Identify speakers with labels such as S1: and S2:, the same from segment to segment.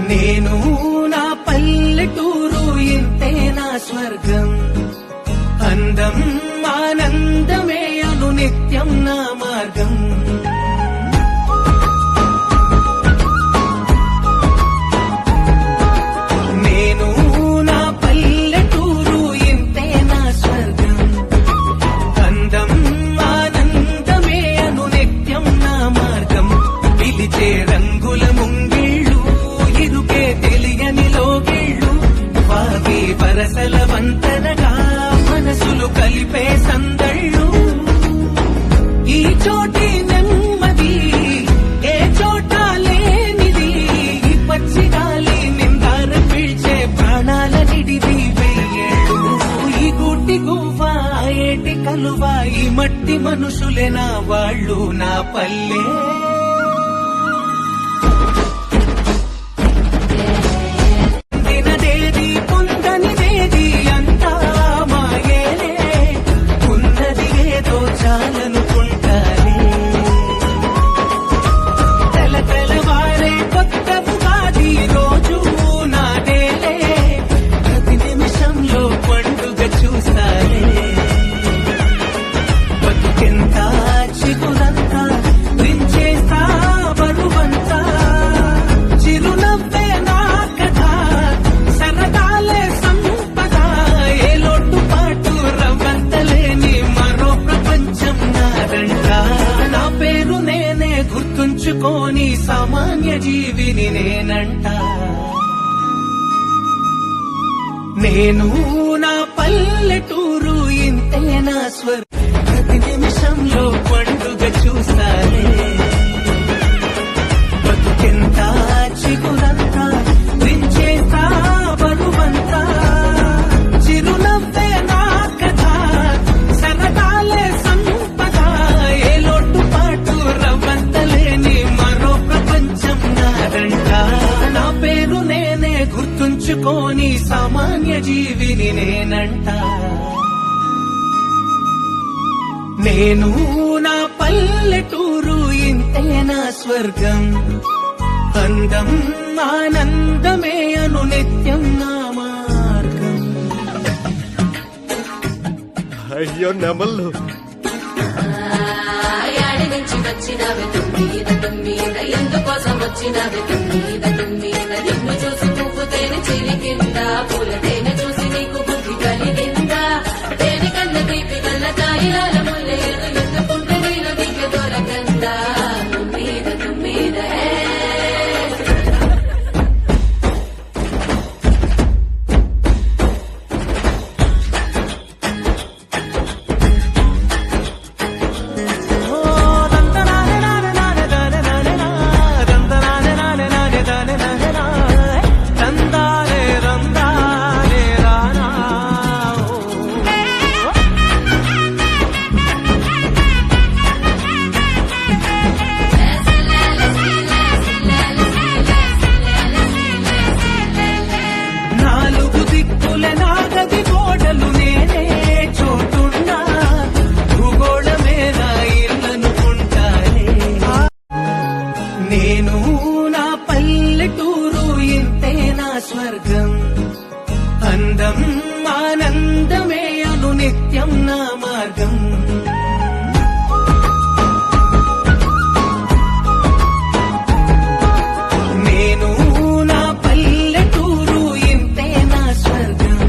S1: నేను నా పల్లెటూరు ఇంతే నా స్వర్గం. అందం ఆనందమే అను నిత్యం నా మార్గం. నేను నా పల్లెటూరు ఇంతే నా స్వర్గం. అందం ఆనందమే అను నిత్యం నా మార్గం. పిలిచే రంగుల ముంగిళ్ళు, ఇరుకే తెలియని లోగిళ్ళు, వాగి వరసల వంతనగా మనసులు కలిపే సందళ్ళు. ఈ చోటి నెమ్మది ఏ చోట లేనిది, ఈ పచ్చి గాలి నిందార పిలిచే ప్రాణాల నిడివి వెయ్యేళ్ళు. ఈ గూటి గువ్వ ఏటి కలువ, ఈ మట్టి మనుషులే నా వాళ్ళు నా పల్లె. గుర్తుంచుకోని సామాన్య జీవిని నేనంట. నేను నా పల్లెటూరు ఇంతే నా స్వర్గం. ప్రతి నిమిషంలో పండుగ చూస్తానే. బతుకెంత చిగురంతా వించేస్తా బరువంతా. చిరునవ్వే నా కథ, సరదాలే సంపద. ఏ లోటు పాటు రవ్వంతలేని మరో ప్రపంచం నాదంట. నా పేరు నేనే గుర్తుంచుకోని సామాన్య జీవిని నేనంట. నేను నా పల్లెటూరు ఇంతే నా స్వర్గం. అందం ఆనందమే అను నిత్యం నా మార్గం.
S2: అయ్యో నెమళ్ళు,
S3: యాడి నుంచి వచ్చినవి తుమ్మీద తుమ్మీద, ఎందుకోసం వచ్చినవి తుమ్మీద తుమ్మీద. నిన్ను చూసి పువ్వు తేనె చిలికిందా, పూల తేనె చూసి నీకు బుద్ధి కలిగిందా. తేనె కన్న తీపి కన్న కాయిలాల ముల్లేరు, ఎందుకుంటే నేను దిగ్గ దొరకందా. తుమ్మీద తుమ్మీద
S1: స్వర్గం. అందం ఆనందమే అను నిత్యం నా మార్గం. నేను నా పల్లెటూరు ఇంతే నా స్వర్గం.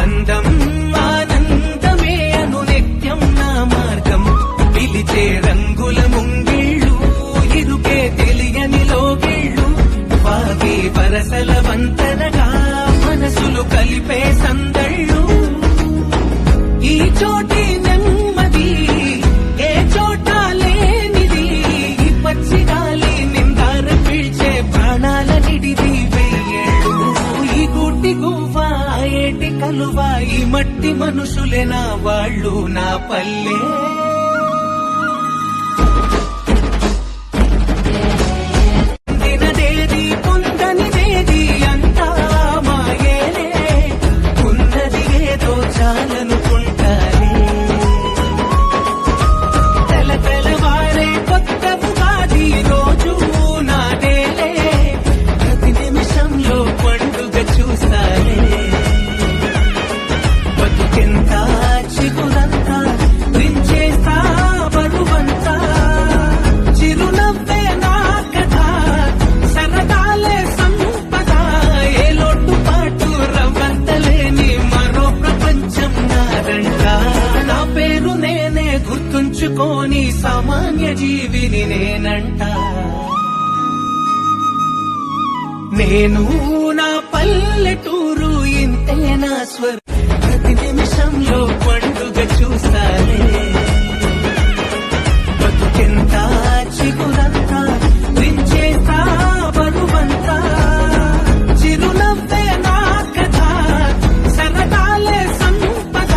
S1: అందం ఆనందమే అను నిత్యం నా మార్గం. పిలిచే రంగుల ముంగిళ్ళు, ఇరుకే తెలియని లోగిళ్ళు, వాగి వరసల వంతనగా మనసులు కలిపే సందళ్ళు. ఈ చోటి నెమ్మది ఏ చోట లేనిది, ఈ పచ్చి గాలి నిందార పిలిచే ప్రాణాల నిడివి వెయ్యేళ్ళు. ఈ గూటి గువ్వ ఏటి కలువ, ఈ మట్టి మనుషులే నా వాళ్ళు నా పల్లె. నేను నా పల్లెటూరు ఇంతే నా స్వర్గం ప్రతి నిమిషంలో పండుగ చూస్తానే బతుకెంత చిగురంతా వించేస్తా బరువంతా చిరునవ్వే నా కథ సరదాలే సంపద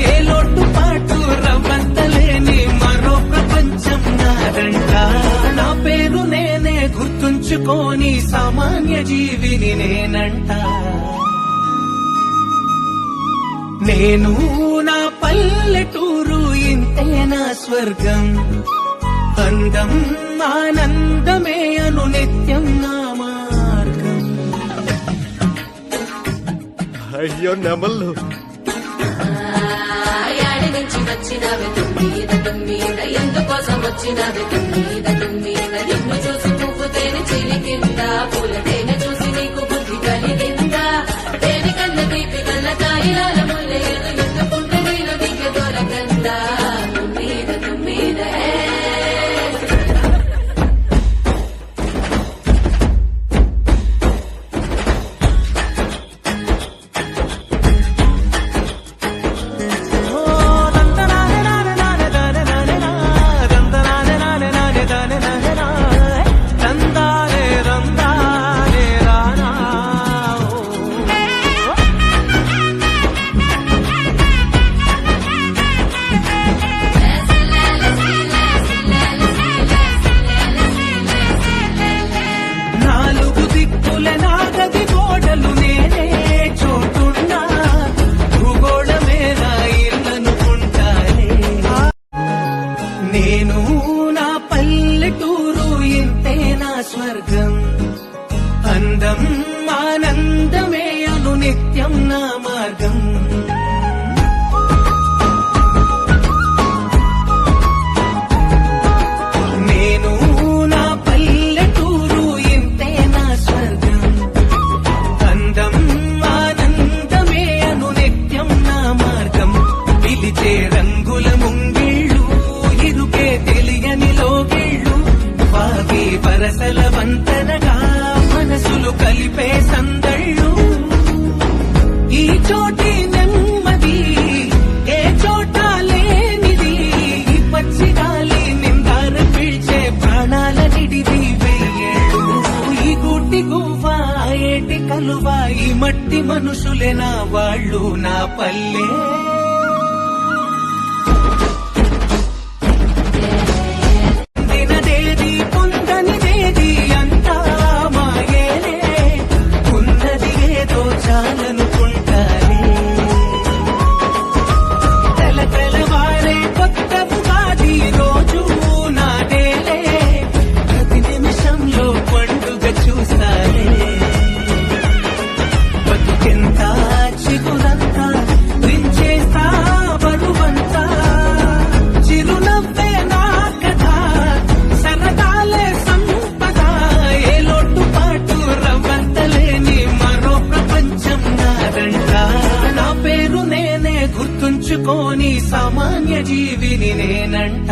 S1: ఏ లోటు పాటు రవ్వంతలేని మరో ప్రపంచం నాదంట నా పేరు నేనే గుర్తుంచుకోని సామాన్య జీవిని నేనంట నేను నా పల్లెటూరు ఇంతే నా స్వర్గం అందం ఆనందమే అను నిత్యం నా మార్గం
S2: అయ్యో నెమళ్ళు
S3: యాడి నుంచి వచ్చినవి తుమ్మీద ఎందుకోసం వచ్చినవి తుమ్మీద నిన్ను చూసి పువ్వుతేనే చిలికిందా పూల తేనె చూసి నీకు బుద్ధి కలిగిందా తేనె కన్న తీపి కన్న కాయిలాల ముల్లేరు ఎందుకుంటే నీళ్ళు నీకు దొరకందా తుమ్మీద
S1: నాలుగు దిక్కుల నాగది గోడలు నేనే చోటున్నా భూగోళమే నా ఇల్లనుకుంటానే నేను నా పల్లెటూరు ఇంతే నా స్వర్గం అందం ఆనందమే అను నిత్యం నా మార్గం నేను నా పల్లెటూరు ఇంతే నా స్వర్గం అందం ఆనందమే అను నిత్యం నా మార్గం పిలిచే రంగుల ముంగిళ్ళు ఇరుకే తెలియని లోగిళ్ళు వాగే వరసల వంతనగా మనసులు కలిపే సందళ్ళు ఈ చోటి నెమ్మది ఏ చోట లేనిది ఈ పచ్చి గాలి నిందార పిలిచే ప్రాణాల నిడిది వెయ్యేళ్ళు ఈ గుడ్డి గువ్వ ఏటి కలువ ఈ మట్టి మనుషులే నా వాళ్ళు నా పల్లె పొందినదేది పొందనిదేది అంతా మాయేనే ఉన్నది ఏదో చాలనుకుంటానే తెలవారే కొత్త ఉగాది రోజు నాడేలే ప్రతి నిమిషంలో పండుగ చూస్తానే బతుకెంత చిగురంతా వించేస్తా బరువంతా చిరునవ్వే నా కథ సరదాలే సంపద ఏ లోటు పాటు రవ్వంతలేని మరో ప్రపంచం నాదంట నా పేరు నేనే గుర్తుంచుకోని సామాన్య జీవిని నేనంట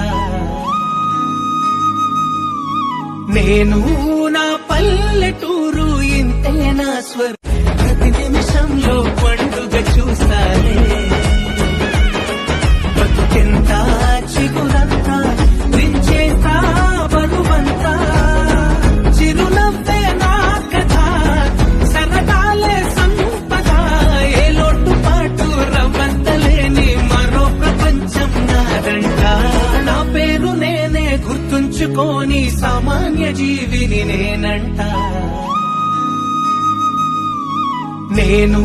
S1: నేను నా పల్లెటూరు ఇంతే నా స్వర్గం ప్రతి నిమిషంలో పండుగ చూస్తానే బతుకెంత చిగురంతా వించేస్తా బరువంతా చిరునవ్వే నా కథ సరదాలే సంపద ఏ లోటు పాటు రవ్వంతలేని మరో ప్రపంచం నాదంట నా పేరు నేనే గుర్తుంచుకోని సామాన్య జీవిని నేనంట నేను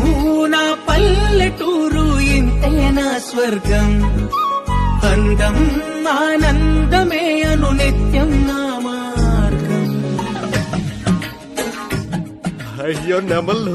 S1: నా పల్లెటూరు ఇంతే నా స్వర్గం అందం ఆనందమే అను నిత్యం నా మార్గం
S2: అయ్యో నెమళ్ళు